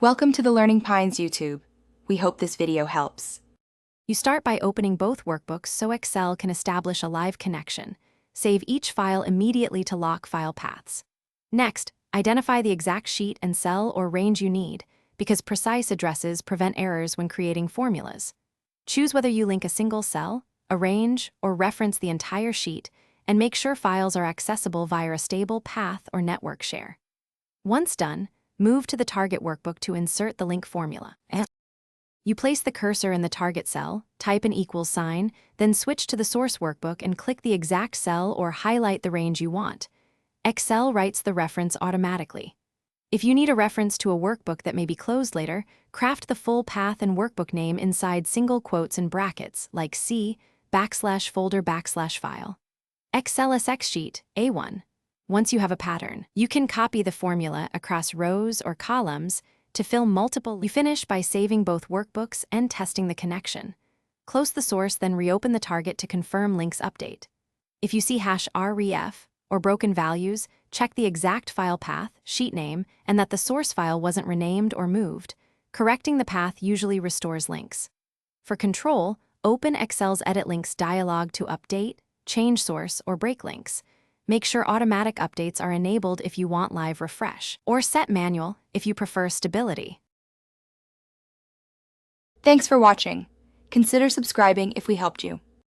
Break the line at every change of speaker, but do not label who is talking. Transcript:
Welcome to the Learning Pines YouTube. We hope this video helps.
You start by opening both workbooks so Excel can establish a live connection. Save each file immediately to lock file paths. Next, identify the exact sheet and cell or range you need, because precise addresses prevent errors when creating formulas. Choose whether you link a single cell, a range, or reference the entire sheet, and make sure files are accessible via a stable path or network share. Once done, move to the target workbook to insert the link formula. You place the cursor in the target cell, type an equals sign, then switch to the source workbook and click the exact cell or highlight the range you want. Excel writes the reference automatically. If you need a reference to a workbook that may be closed later, craft the full path and workbook name inside single quotes and brackets like C/folder/file. XLSX sheet, A1. Once you have a pattern, you can copy the formula across rows or columns to fill multiple. You finish by saving both workbooks and testing the connection. Close the source, then reopen the target to confirm links update. If you see #ref or broken values, check the exact file path, sheet name, and that the source file wasn't renamed or moved. Correcting the path usually restores links. For control, open Excel's Edit Links dialog to update, change source, or break links. Make sure automatic updates are enabled if you want live refresh, or set manual if you prefer stability.
Thanks for watching. Consider subscribing if we helped you.